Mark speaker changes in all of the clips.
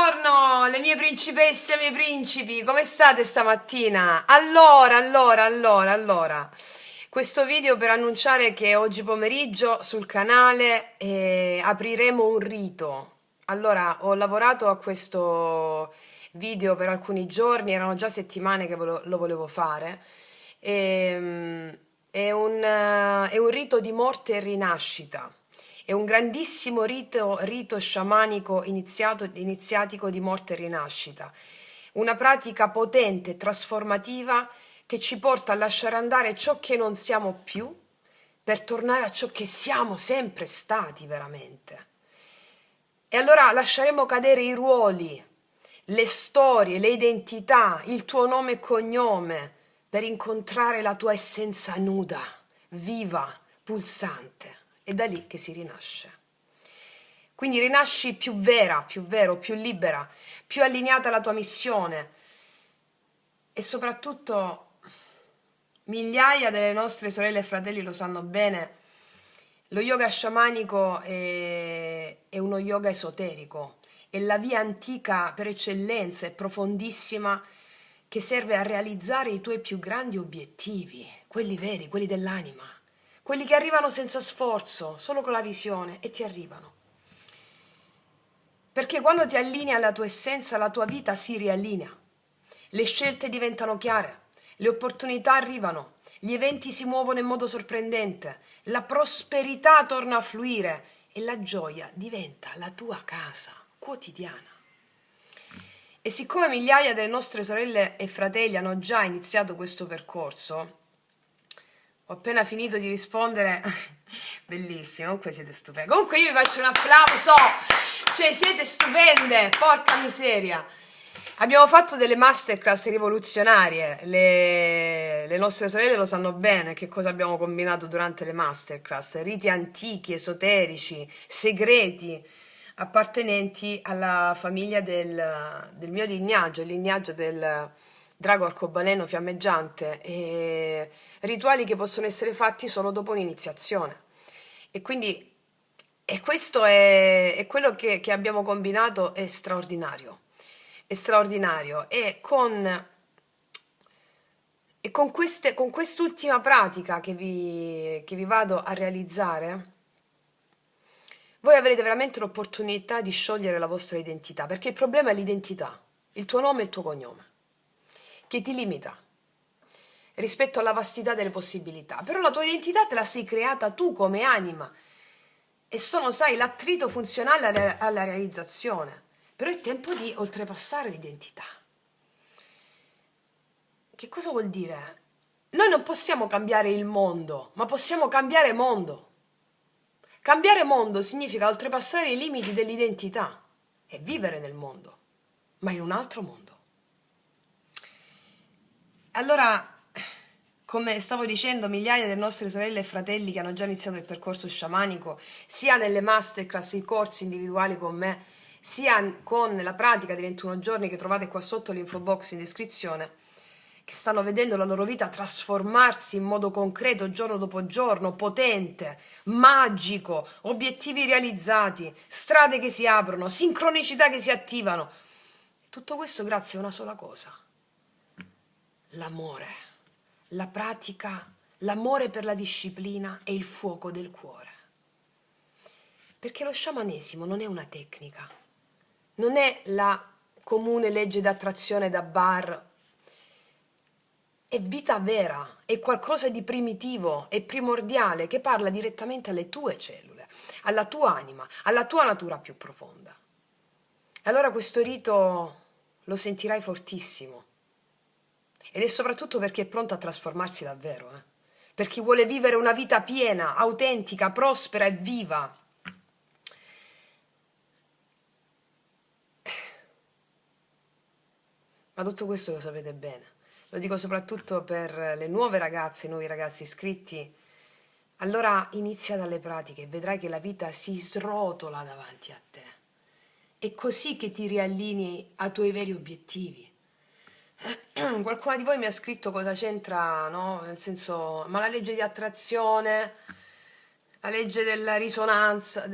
Speaker 1: Buongiorno, le mie principesse e i miei principi, come state stamattina? Allora, questo video per annunciare che oggi pomeriggio sul canale apriremo un rito. Allora, ho lavorato a questo video per alcuni giorni, erano già settimane che lo volevo fare. È un rito di morte e rinascita. È un grandissimo rito sciamanico iniziatico di morte e rinascita, una pratica potente e trasformativa che ci porta a lasciare andare ciò che non siamo più per tornare a ciò che siamo sempre stati veramente. E allora lasceremo cadere i ruoli, le storie, le identità, il tuo nome e cognome per incontrare la tua essenza nuda, viva, pulsante. È da lì che si rinasce. Quindi rinasci più vera, più vero, più libera, più allineata alla tua missione e soprattutto migliaia delle nostre sorelle e fratelli lo sanno bene, lo yoga sciamanico è uno yoga esoterico, è la via antica per eccellenza e profondissima che serve a realizzare i tuoi più grandi obiettivi, quelli veri, quelli dell'anima, quelli che arrivano senza sforzo, solo con la visione, e ti arrivano. Perché quando ti allinei alla tua essenza, la tua vita si riallinea. Le scelte diventano chiare, le opportunità arrivano, gli eventi si muovono in modo sorprendente, la prosperità torna a fluire e la gioia diventa la tua casa quotidiana. E siccome migliaia delle nostre sorelle e fratelli hanno già iniziato questo percorso, ho appena finito di rispondere. Bellissimo, comunque siete stupende. Comunque io vi faccio un applauso, cioè siete stupende, porca miseria. Abbiamo fatto delle masterclass rivoluzionarie, le nostre sorelle lo sanno bene che cosa abbiamo combinato durante le masterclass, riti antichi, esoterici, segreti, appartenenti alla famiglia del mio lignaggio, il lignaggio del drago arcobaleno fiammeggiante, e rituali che possono essere fatti solo dopo un'iniziazione. E quindi questo è quello che abbiamo combinato, è straordinario. È straordinario. Con quest'ultima pratica che vi vado a realizzare, voi avrete veramente l'opportunità di sciogliere la vostra identità, perché il problema è l'identità, il tuo nome e il tuo cognome, che ti limita rispetto alla vastità delle possibilità. Però la tua identità te la sei creata tu come anima e sono, sai, l'attrito funzionale alla realizzazione. Però è tempo di oltrepassare l'identità. Che cosa vuol dire? Noi non possiamo cambiare il mondo, ma possiamo cambiare mondo. Cambiare mondo significa oltrepassare i limiti dell'identità e vivere nel mondo, ma in un altro mondo. Allora, come stavo dicendo, migliaia delle nostre sorelle e fratelli che hanno già iniziato il percorso sciamanico, sia nelle masterclass, i corsi individuali con me, sia con la pratica di 21 giorni che trovate qua sotto l'info box in descrizione, che stanno vedendo la loro vita trasformarsi in modo concreto giorno dopo giorno, potente, magico, obiettivi realizzati, strade che si aprono, sincronicità che si attivano. Tutto questo grazie a una sola cosa: l'amore, la pratica, l'amore per la disciplina e il fuoco del cuore. Perché lo sciamanesimo non è una tecnica, non è la comune legge d'attrazione da bar. È vita vera, è qualcosa di primitivo, è primordiale, che parla direttamente alle tue cellule, alla tua anima, alla tua natura più profonda. Allora questo rito lo sentirai fortissimo. Ed è soprattutto perché è pronto a trasformarsi davvero, per chi vuole vivere una vita piena, autentica, prospera e viva. Ma tutto questo lo sapete bene. Lo dico soprattutto per le nuove ragazze, i nuovi ragazzi iscritti. Allora inizia dalle pratiche e vedrai che la vita si srotola davanti a te. È così che ti riallinei ai tuoi veri obiettivi. Qualcuno di voi mi ha scritto cosa c'entra, no? Nel senso, ma la legge di attrazione, la legge della risonanza,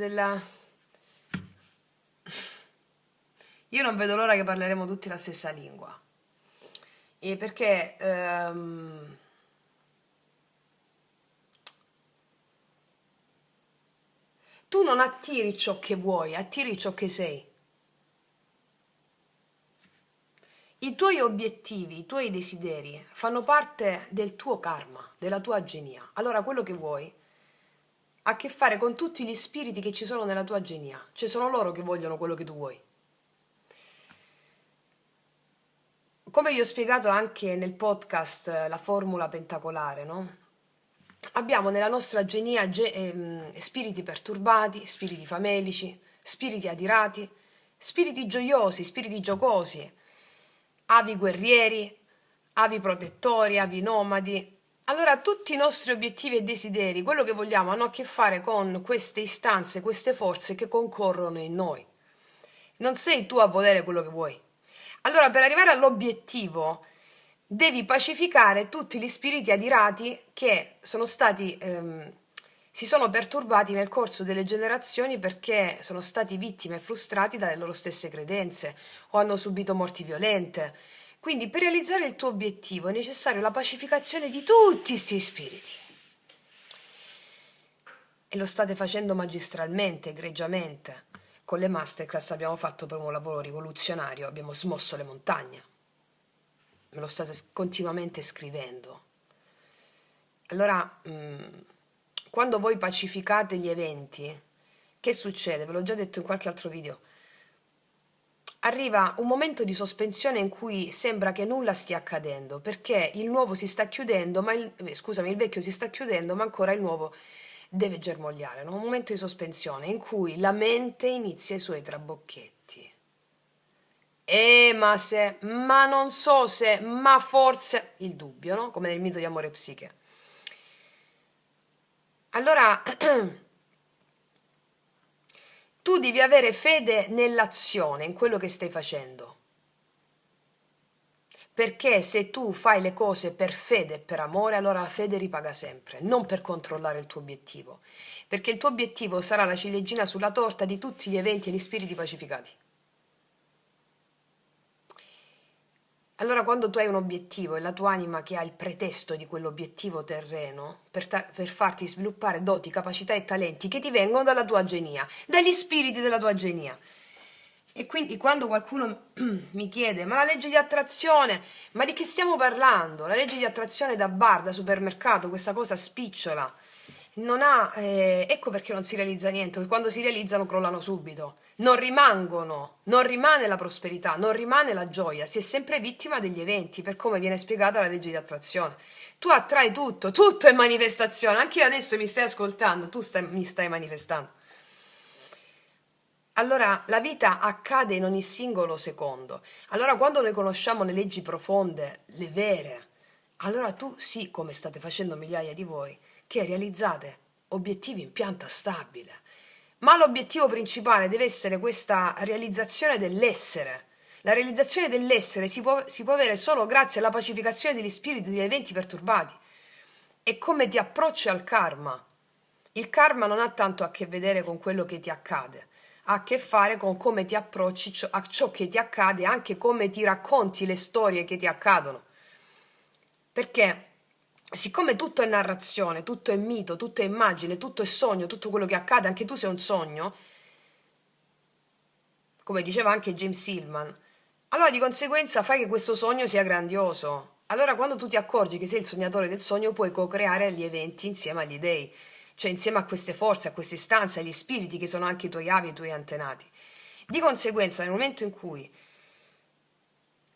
Speaker 1: Io non vedo l'ora che parleremo tutti la stessa lingua. E perché tu non attiri ciò che vuoi, attiri ciò che sei. I tuoi obiettivi, i tuoi desideri fanno parte del tuo karma, della tua genia. Allora quello che vuoi ha a che fare con tutti gli spiriti che ci sono nella tua genia. Cioè sono loro che vogliono quello che tu vuoi. Come vi ho spiegato anche nel podcast la formula pentacolare, no? Abbiamo nella nostra genia spiriti perturbati, spiriti famelici, spiriti adirati, spiriti gioiosi, spiriti giocosi, avi guerrieri, avi protettori, avi nomadi. Allora tutti i nostri obiettivi e desideri, quello che vogliamo, hanno a che fare con queste istanze, queste forze che concorrono in noi. Non sei tu a volere quello che vuoi. Allora, per arrivare all'obiettivo, devi pacificare tutti gli spiriti adirati che sono stati, si sono perturbati nel corso delle generazioni perché sono stati vittime e frustrati dalle loro stesse credenze o hanno subito morti violente. Quindi, per realizzare il tuo obiettivo è necessaria la pacificazione di tutti questi spiriti. E lo state facendo magistralmente, egregiamente. Con le masterclass abbiamo fatto proprio un lavoro rivoluzionario, abbiamo smosso le montagne. Me lo state continuamente scrivendo. Allora, quando voi pacificate gli eventi, che succede? Ve l'ho già detto in qualche altro video. Arriva un momento di sospensione in cui sembra che nulla stia accadendo, perché il nuovo si sta chiudendo, ma scusami, il vecchio si sta chiudendo, ma ancora il nuovo deve germogliare, no? Un momento di sospensione in cui la mente inizia i suoi trabocchetti. Ma se, ma non so se, ma forse, il dubbio, no? Come nel mito di Amore e Psiche. Allora, tu devi avere fede nell'azione, in quello che stai facendo. Perché se tu fai le cose per fede e per amore, allora la fede ripaga sempre, non per controllare il tuo obiettivo. Perché il tuo obiettivo sarà la ciliegina sulla torta di tutti gli eventi e gli spiriti pacificati. Allora, quando tu hai un obiettivo e la tua anima che ha il pretesto di quell'obiettivo terreno per farti sviluppare doti, capacità e talenti che ti vengono dalla tua genia, dagli spiriti della tua genia. E quindi quando qualcuno mi chiede, ma la legge di attrazione, ma di che stiamo parlando? La legge di attrazione da bar, da supermercato, questa cosa spicciola, non ha, ecco perché non si realizza niente, perché quando si realizzano crollano subito, non rimangono, non rimane la prosperità, non rimane la gioia, si è sempre vittima degli eventi, per come viene spiegata la legge di attrazione. Tu attrai tutto, tutto è manifestazione, anche io adesso mi stai ascoltando, mi stai manifestando. Allora, la vita accade in ogni singolo secondo. Allora, quando noi conosciamo le leggi profonde, le vere, allora tu sì, come state facendo migliaia di voi, che realizzate obiettivi in pianta stabile. Ma l'obiettivo principale deve essere questa realizzazione dell'essere. La realizzazione dell'essere si può avere solo grazie alla pacificazione degli spiriti degli eventi perturbati. E come ti approcci al karma. Il karma non ha tanto a che vedere con quello che ti accade, ha a che fare con come ti approcci a ciò che ti accade, anche come ti racconti le storie che ti accadono. Perché siccome tutto è narrazione, tutto è mito, tutto è immagine, tutto è sogno, tutto quello che accade, anche tu sei un sogno, come diceva anche James Hillman, allora di conseguenza fai che questo sogno sia grandioso. Allora quando tu ti accorgi che sei il sognatore del sogno puoi co-creare gli eventi insieme agli dei, cioè insieme a queste forze, a queste istanze, agli spiriti che sono anche i tuoi avi e i tuoi antenati. Di conseguenza nel momento in cui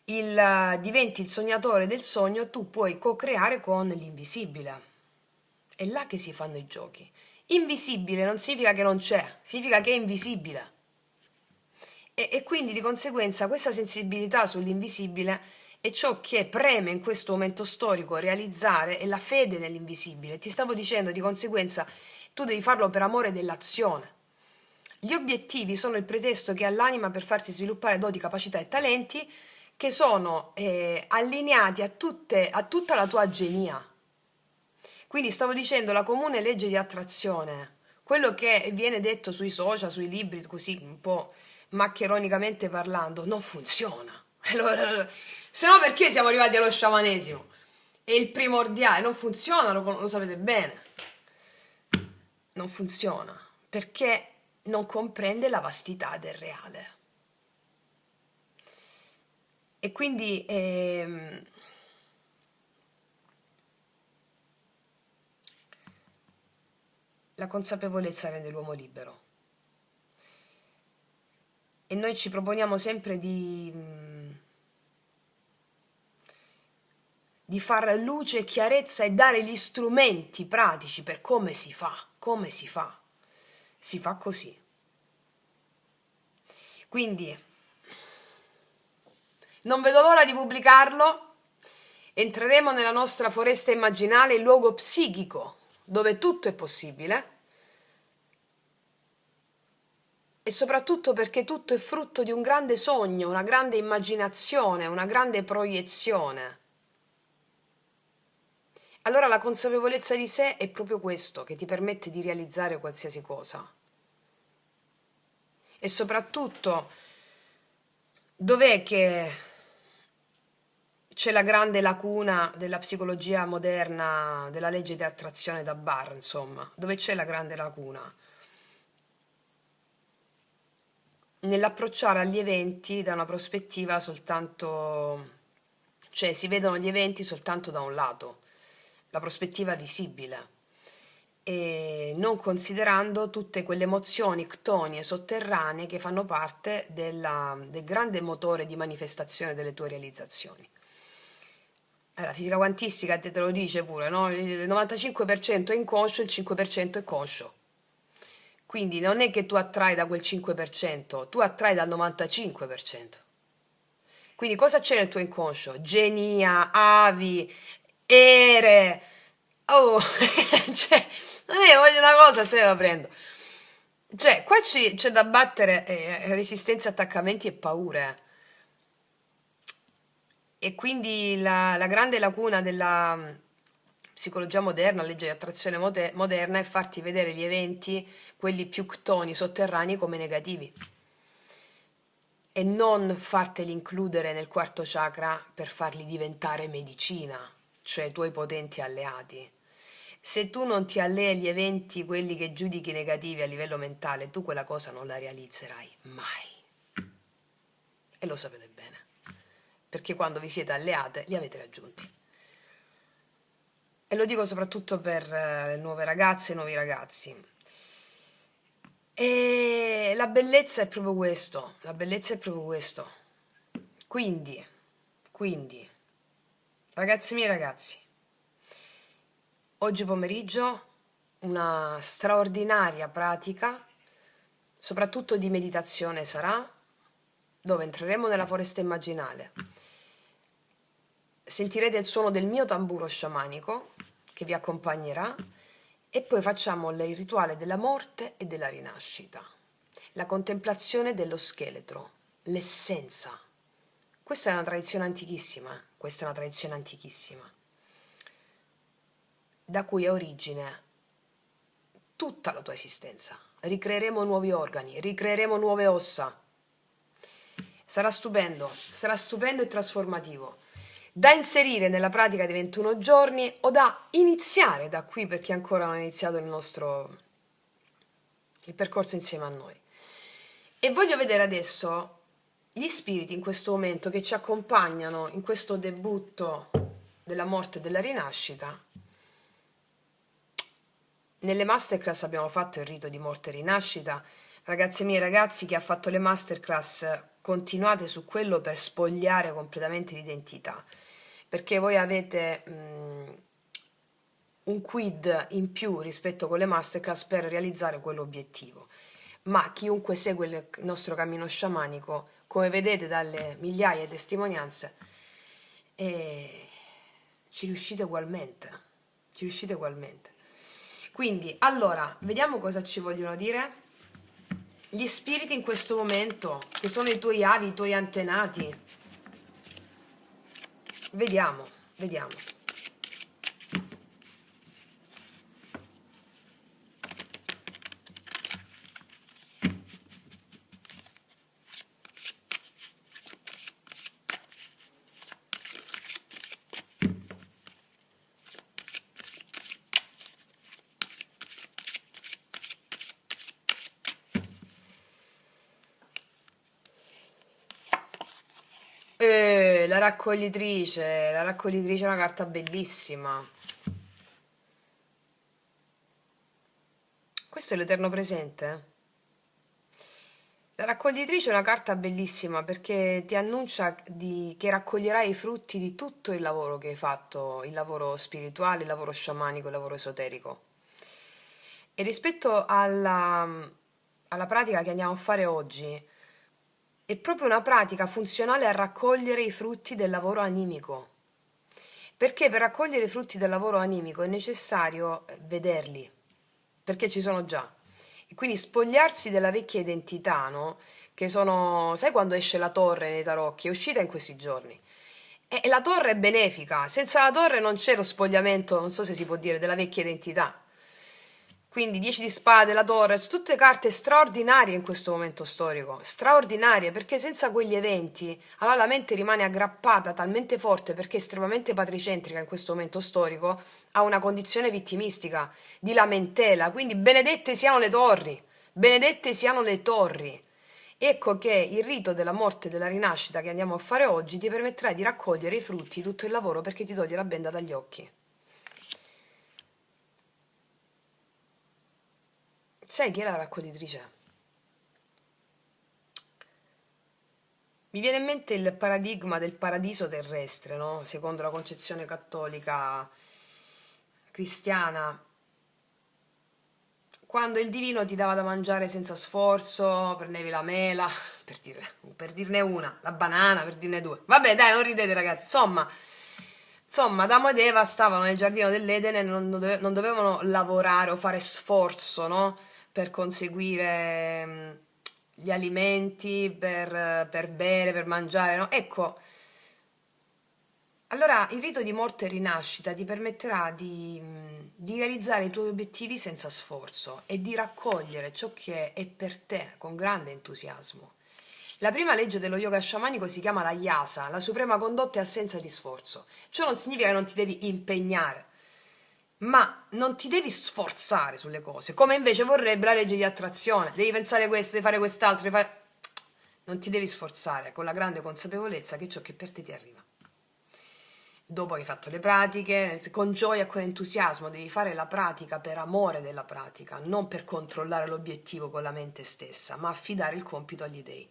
Speaker 1: diventi il sognatore del sogno tu puoi co-creare con l'invisibile. È là che si fanno i giochi. Invisibile non significa che non c'è, significa che è invisibile. E quindi di conseguenza questa sensibilità sull'invisibile è ciò che preme in questo momento storico realizzare è la fede nell'invisibile. Ti stavo dicendo di conseguenza tu devi farlo per amore dell'azione. Gli obiettivi sono il pretesto che ha l'anima per farsi sviluppare doti, capacità e talenti che sono allineati a tutta la tua genia. Quindi stavo dicendo la comune legge di attrazione, quello che viene detto sui social, sui libri, così un po' maccheronicamente parlando, non funziona. Allora, se no perché siamo arrivati allo sciamanesimo? È il primordiale, non funziona, lo sapete bene. Non funziona, perché non comprende la vastità del reale. E quindi la consapevolezza rende l'uomo libero. E noi ci proponiamo sempre di far luce e chiarezza e dare gli strumenti pratici per come si fa, come si fa. Si fa così. Quindi non vedo l'ora di pubblicarlo. Entreremo nella nostra foresta immaginale, il luogo psichico, dove tutto è possibile. E soprattutto perché tutto è frutto di un grande sogno, una grande immaginazione, una grande proiezione. Allora la consapevolezza di sé è proprio questo che ti permette di realizzare qualsiasi cosa. E soprattutto, dov'è che c'è la grande lacuna della psicologia moderna, della legge di attrazione da bar, insomma? Dove c'è la grande lacuna? Nell'approcciare agli eventi da una prospettiva soltanto, cioè si vedono gli eventi soltanto da un lato, la prospettiva visibile, e non considerando tutte quelle emozioni ctonie sotterranee che fanno parte del grande motore di manifestazione delle tue realizzazioni. La fisica quantistica te lo dice pure, no? Il 95% è inconscio, il 5% è conscio. Quindi non è che tu attrai da quel 5%, tu attrai dal 95%. Quindi cosa c'è nel tuo inconscio? Genia, avi, ere. Oh, cioè, non è che voglio una cosa se la prendo. Cioè, qua c'è da battere resistenze, attaccamenti e paure. E quindi la grande lacuna della psicologia moderna, legge di attrazione moderna, è farti vedere gli eventi, quelli più ctoni, sotterranei, come negativi. E non farteli includere nel quarto chakra per farli diventare medicina, cioè i tuoi potenti alleati. Se tu non ti allei agli eventi, quelli che giudichi negativi a livello mentale, tu quella cosa non la realizzerai mai. E lo sapete bene, perché quando vi siete alleate li avete raggiunti. E lo dico soprattutto per le nuove ragazze e nuovi ragazzi. E la bellezza è proprio questo, la bellezza è proprio questo. Quindi, ragazzi miei ragazzi, oggi pomeriggio una straordinaria pratica, soprattutto di meditazione sarà, dove entreremo nella foresta immaginale. Sentirete il suono del mio tamburo sciamanico che vi accompagnerà e poi facciamo il rituale della morte e della rinascita, la contemplazione dello scheletro, l'essenza. Questa è una tradizione antichissima, questa è una tradizione antichissima, da cui ha origine tutta la tua esistenza. Ricreeremo nuovi organi, ricreeremo nuove ossa. Sarà stupendo e trasformativo. Da inserire nella pratica di 21 giorni o da iniziare da qui per chi ancora non ha iniziato il percorso insieme a noi. E voglio vedere adesso gli spiriti in questo momento che ci accompagnano in questo debutto della morte e della rinascita. Nelle masterclass abbiamo fatto il rito di morte e rinascita. Ragazzi miei, ragazzi, chi ha fatto le masterclass, continuate su quello per spogliare completamente l'identità, perché voi avete un quid in più rispetto con le masterclass per realizzare quell'obiettivo. Ma chiunque segue il nostro cammino sciamanico, come vedete dalle migliaia di testimonianze, ci riuscite ugualmente. Ci riuscite ugualmente. Quindi, allora, vediamo cosa ci vogliono dire gli spiriti in questo momento, che sono i tuoi avi, i tuoi antenati. Vediamo, vediamo. La raccoglitrice è una carta bellissima. Questo è l'eterno presente. La raccoglitrice è una carta bellissima perché ti annuncia che raccoglierai i frutti di tutto il lavoro che hai fatto, il lavoro spirituale, il lavoro sciamanico, il lavoro esoterico. E rispetto alla pratica che andiamo a fare oggi, è proprio una pratica funzionale a raccogliere i frutti del lavoro animico. Perché per raccogliere i frutti del lavoro animico è necessario vederli, perché ci sono già. E quindi spogliarsi della vecchia identità, no? Che sono, sai quando esce la torre nei tarocchi? È uscita in questi giorni. E la torre è benefica, senza la torre non c'è lo spogliamento, non so se si può dire, della vecchia identità. Quindi 10 di spade, la torre, sono tutte carte straordinarie in questo momento storico, straordinarie, perché senza quegli eventi, allora la mente rimane aggrappata talmente forte perché è estremamente patricentrica in questo momento storico, a una condizione vittimistica, di lamentela, quindi benedette siano le torri, benedette siano le torri. Ecco che il rito della morte e della rinascita che andiamo a fare oggi ti permetterà di raccogliere i frutti di tutto il lavoro perché ti toglie la benda dagli occhi. Sai chi è la raccoglitrice? Mi viene in mente il paradigma del paradiso terrestre, no? Secondo la concezione cattolica cristiana, quando il divino ti dava da mangiare senza sforzo, prendevi la mela, per dirne una, la banana, per dirne due. Vabbè, dai, non ridete ragazzi. Insomma, Adamo ed Eva stavano nel giardino dell'Edene e non dovevano lavorare o fare sforzo, no? Per conseguire gli alimenti, per bere, per mangiare, no? Ecco, allora il rito di morte e rinascita ti permetterà di realizzare i tuoi obiettivi senza sforzo e di raccogliere ciò che è per te con grande entusiasmo. La prima legge dello yoga sciamanico si chiama la yasa, la suprema condotta è assenza di sforzo. Ciò non significa che non ti devi impegnare, ma non ti devi sforzare sulle cose, come invece vorrebbe la legge di attrazione. Devi pensare questo, devi fare quest'altro, non ti devi sforzare con la grande consapevolezza che ciò che per te ti arriva. Dopo che hai fatto le pratiche, con gioia e con entusiasmo, devi fare la pratica per amore della pratica, non per controllare l'obiettivo con la mente stessa, ma affidare il compito agli dei.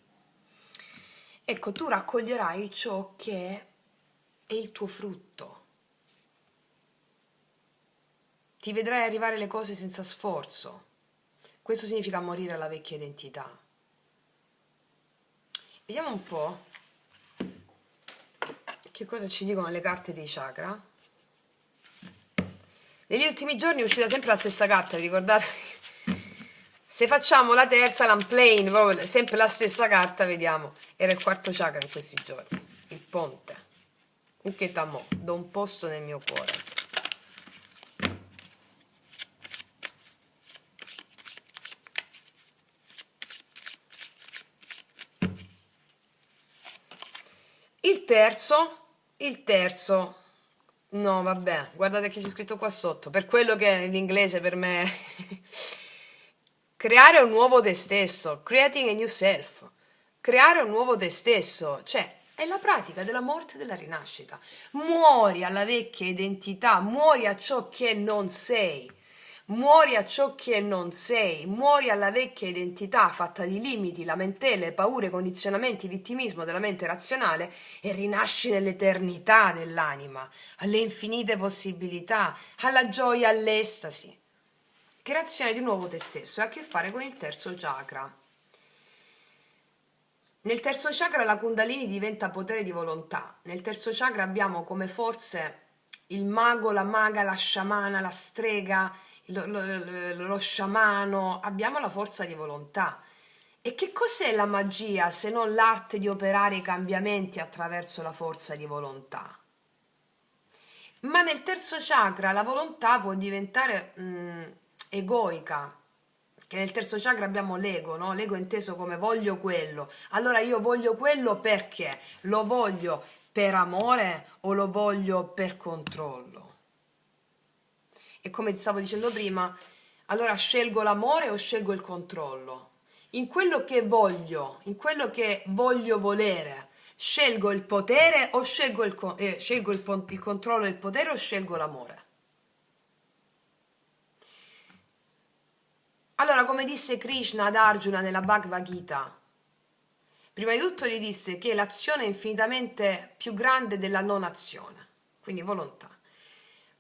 Speaker 1: Ecco, tu raccoglierai ciò che è il tuo frutto. Ti vedrai arrivare le cose senza sforzo. Questo significa morire alla vecchia identità. Vediamo un po' che cosa ci dicono le carte dei chakra. Negli ultimi giorni è uscita sempre la stessa carta, vi ricordate? Se facciamo la terza, l'unplane, proprio sempre la stessa carta, vediamo. Era il quarto chakra in questi giorni, il ponte. Uketamo, do un posto nel mio cuore. Il terzo, no vabbè, guardate che c'è scritto qua sotto, per quello che l'inglese per me creare un nuovo te stesso, creating a new self, creare un nuovo te stesso, cioè è la pratica della morte e della rinascita. Muori alla vecchia identità, muori a ciò che non sei. Muori a ciò che non sei, muori alla vecchia identità fatta di limiti, lamentele, paure, condizionamenti, vittimismo della mente razionale e rinasci nell'eternità dell'anima, alle infinite possibilità, alla gioia, all'estasi. Creazione di un nuovo te stesso ha a che fare con il terzo chakra. Nel terzo chakra la Kundalini diventa potere di volontà. Nel terzo chakra abbiamo come forze il mago, la maga, la sciamana, la strega, lo sciamano. Abbiamo la forza di volontà. E che cos'è la magia se non l'arte di operare i cambiamenti attraverso la forza di volontà? Ma nel terzo chakra la volontà può diventare egoica, che nel terzo chakra abbiamo l'ego, no? L'ego inteso come voglio quello. Allora io voglio quello perché? Lo voglio per amore o lo voglio per controllo? E come ti stavo dicendo prima, allora scelgo l'amore o scelgo il controllo? In quello che voglio volere, Scelgo il potere o scelgo il controllo e il potere o scelgo l'amore? Allora, come disse Krishna ad Arjuna nella Bhagavad Gita, prima di tutto gli disse che l'azione è infinitamente più grande della non azione, quindi volontà.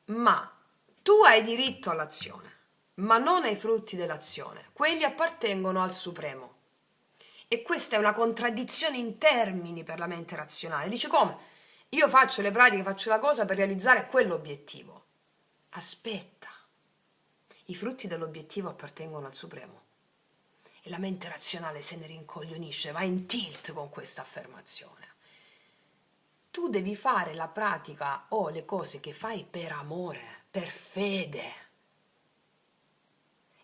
Speaker 1: Ma tu hai diritto all'azione, ma non ai frutti dell'azione. Quelli appartengono al Supremo. E questa è una contraddizione in termini per la mente razionale. Dice come? Io faccio le pratiche, faccio la cosa per realizzare quell'obiettivo. Aspetta, i frutti dell'obiettivo appartengono al Supremo. E la mente razionale se ne rincoglionisce, va in tilt con questa affermazione. Tu devi fare la pratica o le cose che fai per amore, per fede.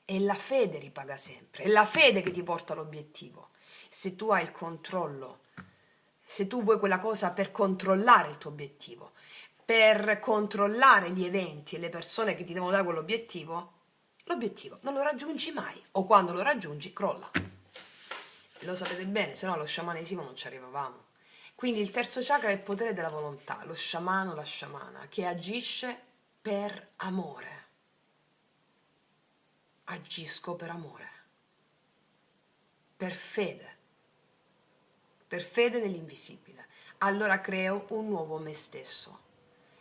Speaker 1: È la fede ripaga sempre, è la fede che ti porta all'obiettivo. Se tu hai il controllo, se tu vuoi quella cosa per controllare il tuo obiettivo, per controllare gli eventi e le persone che ti devono dare quell'obiettivo, l'obiettivo non lo raggiungi mai, o quando lo raggiungi crolla. Lo sapete bene, se no allo sciamanesimo non ci arrivavamo. Quindi il terzo chakra è il potere della volontà, lo sciamano, la sciamana, che agisce per amore. Agisco per amore, per fede nell'invisibile. Allora creo un nuovo me stesso,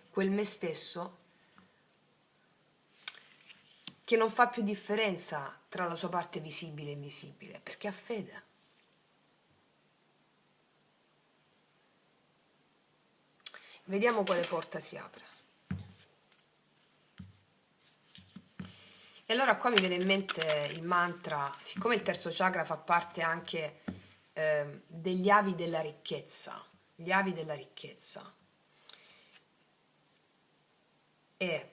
Speaker 1: quel me stesso che non fa più differenza tra la sua parte visibile e invisibile, perché ha fede. Vediamo quale porta si apre. E allora qua mi viene in mente il mantra, siccome il terzo chakra fa parte anche degli avi della ricchezza, gli avi della ricchezza. E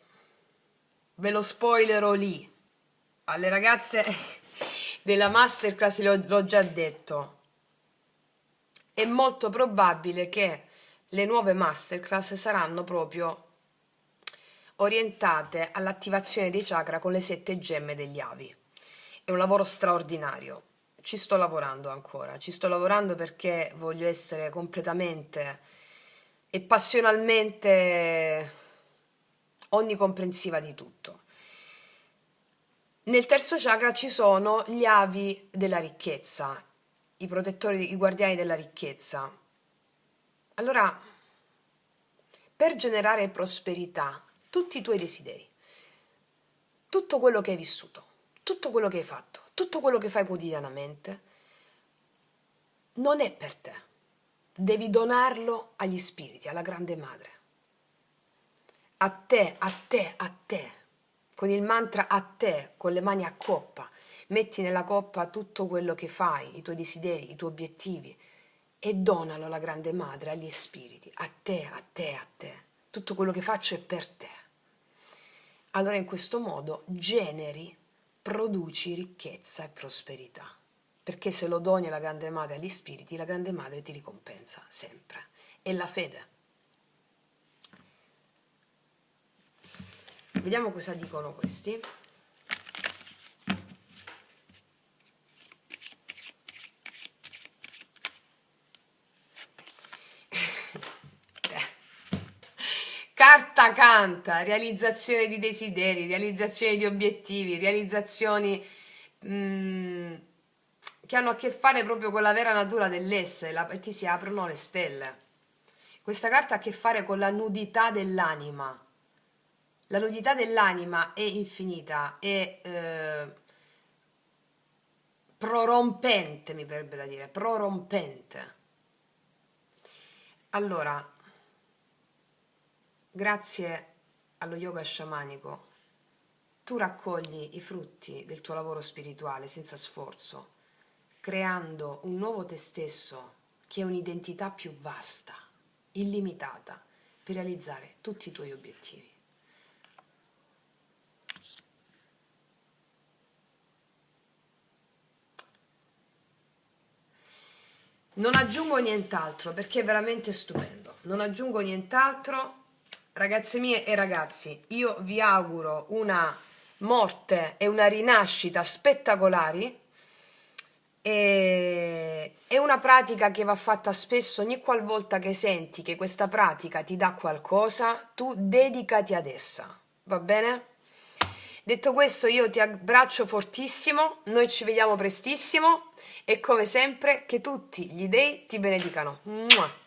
Speaker 1: ve lo spoilerò lì, alle ragazze della masterclass l'ho già detto, è molto probabile che le nuove masterclass saranno proprio orientate all'attivazione dei chakra con le 7 gemme degli avi. È un lavoro straordinario, ci sto lavorando ancora, ci sto lavorando perché voglio essere completamente e passionalmente onnicomprensiva di tutto. Nel terzo chakra ci sono gli avi della ricchezza, i protettori, i guardiani della ricchezza. Allora, per generare prosperità, tutti i tuoi desideri, tutto quello che hai vissuto, tutto quello che hai fatto, tutto quello che fai quotidianamente, non è per te. Devi donarlo agli spiriti, alla grande madre. A te, a te, a te. Con il mantra a te, con le mani a coppa, metti nella coppa tutto quello che fai, i tuoi desideri, i tuoi obiettivi e donalo alla grande madre, agli spiriti, a te, a te, a te. Tutto quello che faccio è per te. Allora in questo modo generi, produci ricchezza e prosperità. Perché se lo doni alla grande madre, agli spiriti, la grande madre ti ricompensa sempre. È la fede. Vediamo cosa dicono questi. Carta canta, realizzazione di desideri, realizzazione di obiettivi, realizzazioni che hanno a che fare proprio con la vera natura dell'essere e ti si aprono le stelle. Questa carta ha a che fare con la nudità dell'anima. La nudità dell'anima è infinita, è prorompente, mi verrebbe da dire, prorompente. Allora, grazie allo yoga sciamanico, tu raccogli i frutti del tuo lavoro spirituale senza sforzo, creando un nuovo te stesso che è un'identità più vasta, illimitata, per realizzare tutti i tuoi obiettivi. Non aggiungo nient'altro perché è veramente stupendo. Non aggiungo nient'altro. Ragazze mie e ragazzi, io vi auguro una morte e una rinascita spettacolari. È una pratica che va fatta spesso, ogni qualvolta che senti che questa pratica ti dà qualcosa, tu dedicati ad essa, va bene? Detto questo, io ti abbraccio fortissimo, noi ci vediamo prestissimo e come sempre che tutti gli dei ti benedicano. Mua.